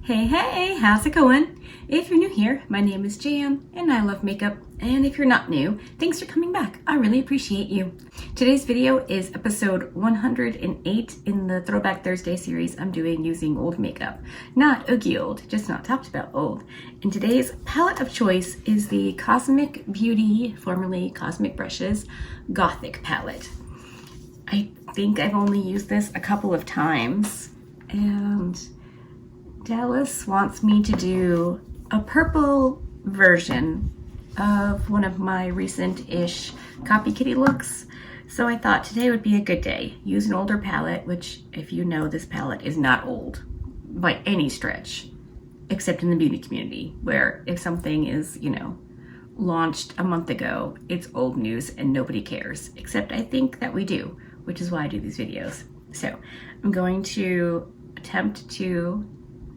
Hey, how's it going? If you're new here, my name is Jan and I love makeup. And if you're not new, thanks for coming back. I really appreciate you. Today's video is episode 108 in the Throwback Thursday series I'm doing using old makeup. Not oogie old, just not talked about old. And today's palette of choice is the Cosmic Beauty, formerly Cosmic Brushes, Gothic palette. I think I've only used this a couple of times, and Dallas wants me to do a purple version of one of my recent-ish Copy Kitty looks. So I thought today would be a good day. Use an older palette, which, if you know, this palette is not old by any stretch, except in the beauty community, where if something is, launched a month ago, it's old news and nobody cares, except I think that we do, which is why I do these videos. So I'm going to attempt to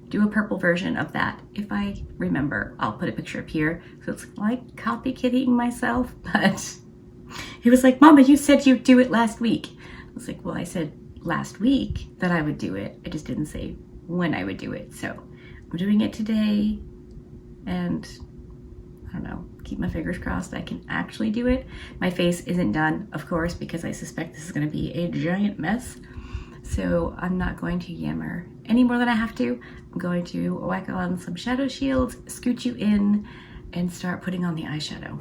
do a purple version of that. If I remember, I'll put a picture up here. So it's like copy kittying myself, but he was like, Mama, you said you'd do it last week. I was like, well, I said last week that I would do it. I just didn't say when I would do it. So I'm doing it today, and I don't know, keep my fingers crossed I can actually do it. My face isn't done, of course, because I suspect this is gonna be a giant mess. So I'm not going to yammer any more than I have to. I'm going to whack on some shadow shields, scoot you in, and start putting on the eyeshadow.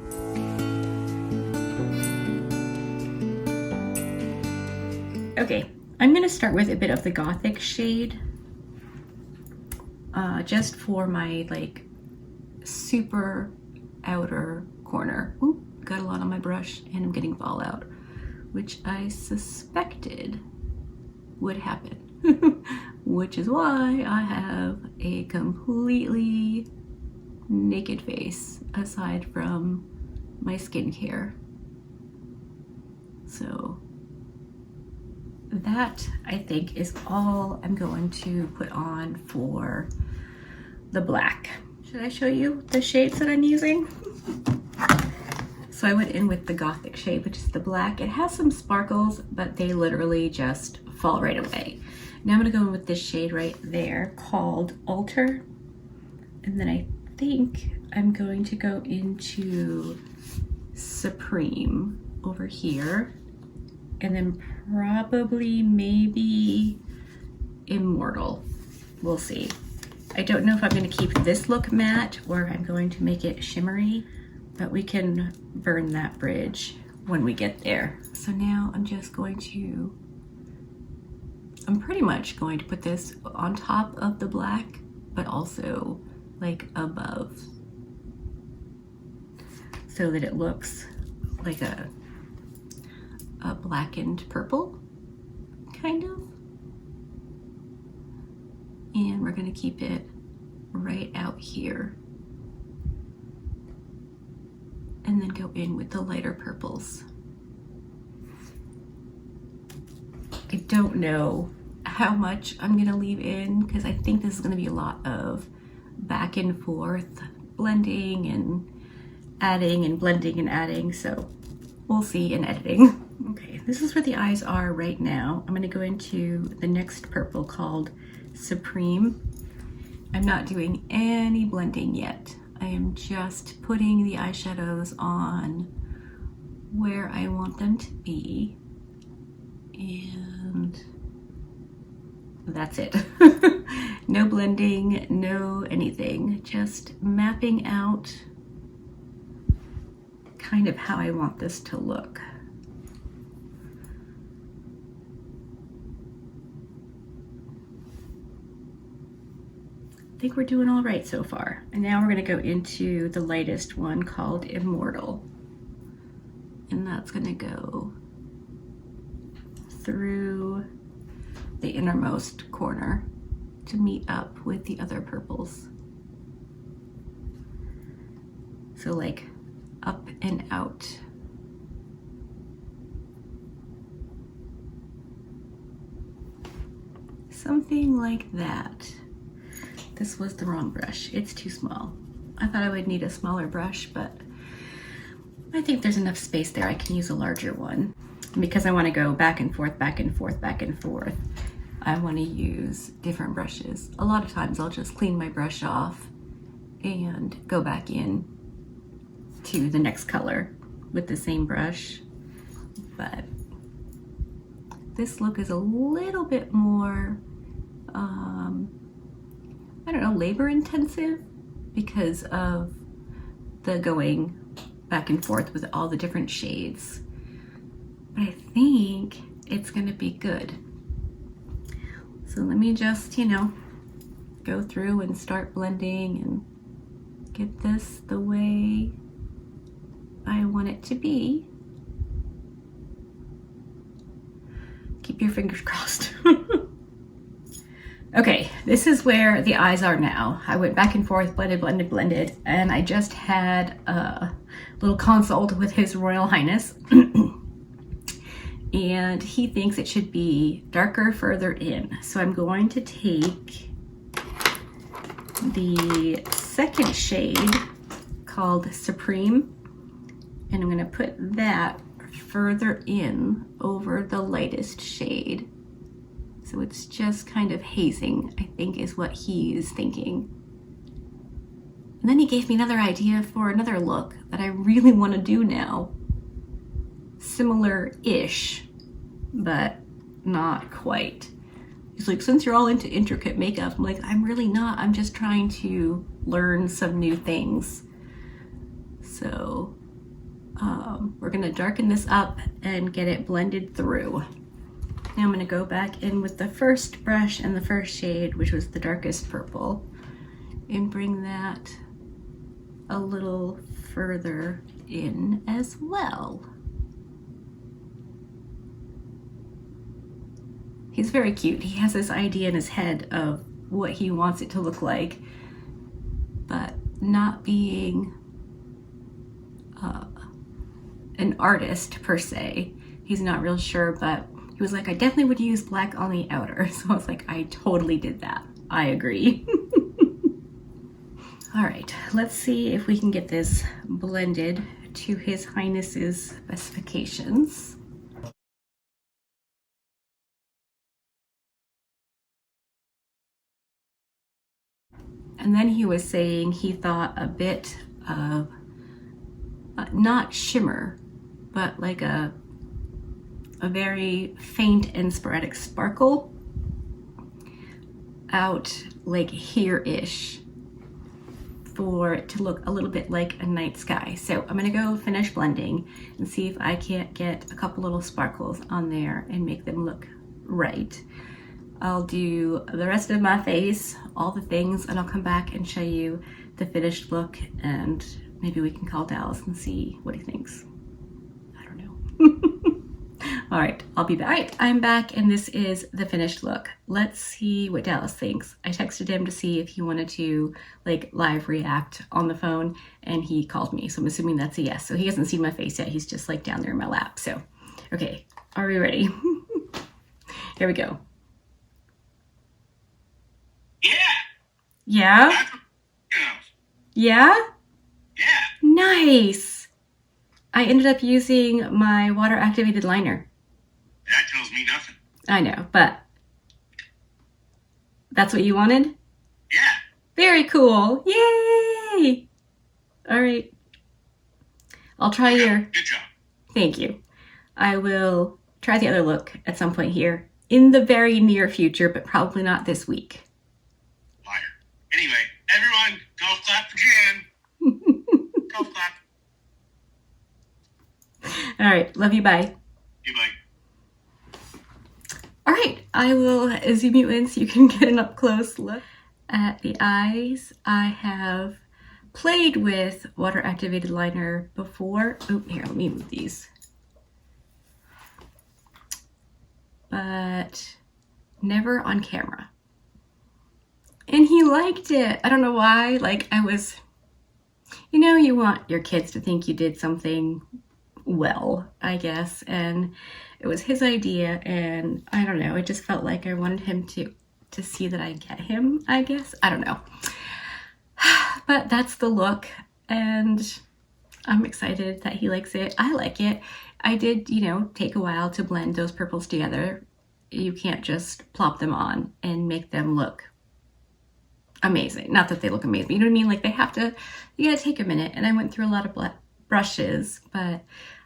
Okay, I'm gonna start with a bit of the Gothic shade, just for my super outer corner. Ooh, got a lot on my brush and I'm getting fallout, which I suspected would happen, which is why I have a completely naked face aside from my skincare. So that, I think, is all I'm going to put on for the black. Should I show you the shades that I'm using? So I went in with the Gothic shade, which is the black. It has some sparkles, but they literally just fall right away. Now I'm gonna go in with this shade right there called Alter. And then I think I'm going to go into Supreme over here. And then probably maybe Immortal. We'll see. I don't know if I'm gonna keep this look matte or if I'm going to make it shimmery, but we can burn that bridge when we get there. So now I'm pretty much going to put this on top of the black, but also above, so that it looks like a blackened purple, kind of. And we're gonna keep it right out here. And then go in with the lighter purples. I don't know how much I'm gonna leave in, because I think this is gonna be a lot of back and forth blending and adding and blending and adding, so we'll see in editing. Okay, this is where the eyes are right now. I'm gonna go into the next purple called Supreme. I'm not doing any blending yet. I am just putting the eyeshadows on where I want them to be, and that's it. No blending, no anything, just mapping out kind of how I want this to look. I think we're doing all right so far. And now we're gonna go into the lightest one called Immortal. And that's gonna go through the innermost corner to meet up with the other purples. So up and out. Something like that. This was the wrong brush. It's too small. I thought I would need a smaller brush, but I think there's enough space there. I can use a larger one. And because I want to go back and forth, back and forth, back and forth, I want to use different brushes. A lot of times I'll just clean my brush off and go back in to the next color with the same brush. But this look is a little bit more, I don't know, labor intensive because of the going back and forth with all the different shades. But I think it's gonna be good. So let me just, you know, go through and start blending and get this the way I want it to be. Keep your fingers crossed. Okay, this is where the eyes are now. I went back and forth, blended, and I just had a little consult with His Royal Highness. And he thinks it should be darker further in. So I'm going to take the second shade called Supreme, and I'm gonna put that further in over the lightest shade. So it's just kind of hazing, I think is what he is thinking. And then he gave me another idea for another look that I really want to do now. Similar-ish, but not quite. He's like, since you're all into intricate makeup, I'm like, I'm really not. I'm just trying to learn some new things. So we're gonna darken this up and get it blended through. Now I'm gonna go back in with the first brush and the first shade, which was the darkest purple, and bring that a little further in as well. He's very cute. He has this idea in his head of what he wants it to look like, but not being an artist per se. He's not real sure, but he was like, I definitely would use black on the outer. So I was like, I totally did that. I agree. All right, let's see if we can get this blended to His Highness's specifications. And then he was saying he thought a bit of, not shimmer, but like a very faint and sporadic sparkle out like here-ish for it to look a little bit like a night sky. So I'm gonna go finish blending and see if I can't get a couple little sparkles on there and make them look right. I'll do the rest of my face, all the things, and I'll come back and show you the finished look, and maybe we can call Dallas and see what he thinks. I don't know. All right, I'll be back. All right, I'm back, and this is the finished look. Let's see what Dallas thinks. I texted him to see if he wanted to like live react on the phone, and he called me, so I'm assuming that's a yes. So he hasn't seen my face yet. He's just like down there in my lap. So, okay, are we ready? Here we go. Yeah? Yeah? Yeah. Nice. I ended up using my water activated liner. That tells me nothing. I know, but that's what you wanted? Yeah. Very cool. Yay! All right. I'll try your... Good job. Thank you. I will try the other look at some point here in the very near future, but probably not this week. Liar. Anyway, everyone, go clap for Jan. Go clap. All right. Love you. Bye. Bye. All right. I will zoom you in so you can get an up close look at the eyes. I have played with water activated liner before. Oh, here, let me move these. But never on camera. And he liked it. I don't know why. Like, I was, you know, you want your kids to think you did something well, I guess. And it was his idea, and I don't know. It just felt like I wanted him to see that I get him, I guess. I don't know. But that's the look, and I'm excited that he likes it. I like it. I did, you know, take a while to blend those purples together. you can't just plop them on and make them look amazing. Not that they look amazing, you know what I mean? Like you gotta take a minute. And I went through a lot of brushes, but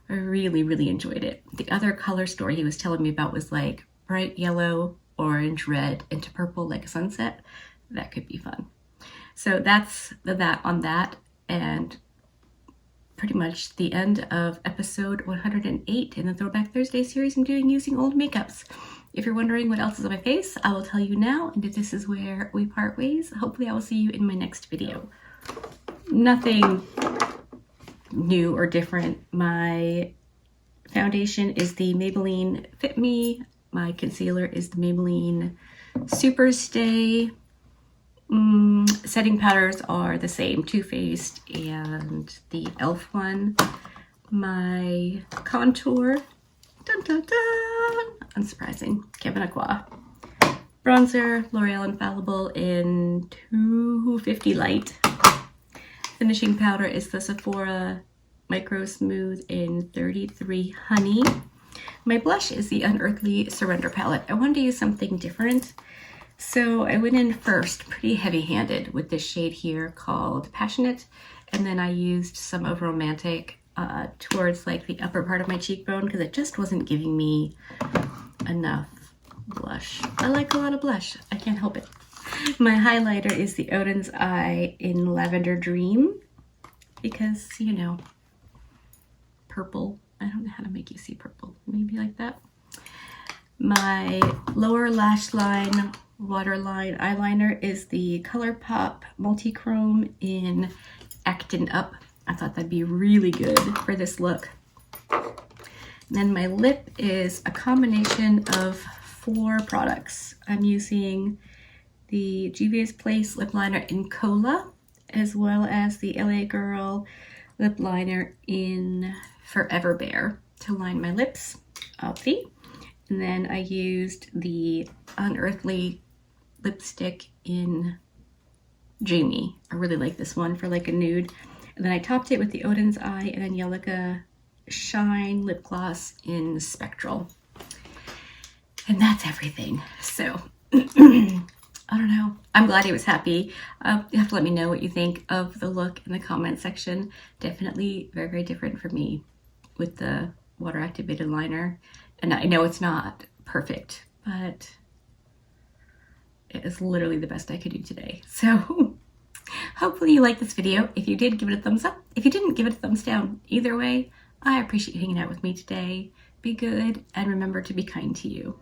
I really, really enjoyed it. The other color story he was telling me about was like bright yellow, orange, red, into purple, like a sunset. That could be fun. So that's that on that, and pretty much the end of episode 108 in the Throwback Thursday series I'm doing using old makeups. If you're wondering what else is on my face, I will tell you now, and if this is where we part ways, hopefully I will see you in my next video. Nothing new or different. My foundation is the Maybelline Fit Me. My concealer is the Maybelline Super Stay. Setting powders are the same, Too Faced and the e.l.f. one. My contour, dun dun dun, unsurprising, Kevin Aqua. Bronzer, L'Oreal Infallible in 250 Light. Finishing powder is the Sephora Micro Smooth in 33 Honey. My blush is the Unearthly Surrender palette. I wanted to use something different, so I went in first pretty heavy-handed with this shade here called Passionate, and then I used some of Romantic towards like the upper part of my cheekbone because it just wasn't giving me enough blush. I like a lot of blush, I can't help it. My highlighter is the Oden's Eye in Lavender Dream because, you know, purple. I don't know how to make you see purple. Maybe like that. My lower lash line waterline eyeliner is the ColourPop Multichrome in Actin' Up. I thought that'd be really good for this look. And then my lip is a combination of 4 products. I'm using the Juvia's Place lip liner in Cola, as well as the LA Girl lip liner in Forever Bare to line my lips. Oopsie. And then I used the Unearthly lipstick in Jamie. I really like this one for like a nude. And then I topped it with the Oden's Eye and Angelica Shine lip gloss in Spectral. And that's everything. So, I don't know. I'm glad he was happy. You have to let me know what you think of the look in the comment section. Definitely very, very different for me with the water activated liner. And I know it's not perfect, but it is literally the best I could do today. So hopefully you liked this video. If you did, give it a thumbs up. If you didn't, give it a thumbs down. Either way, I appreciate you hanging out with me today. Be good and remember to be kind to you.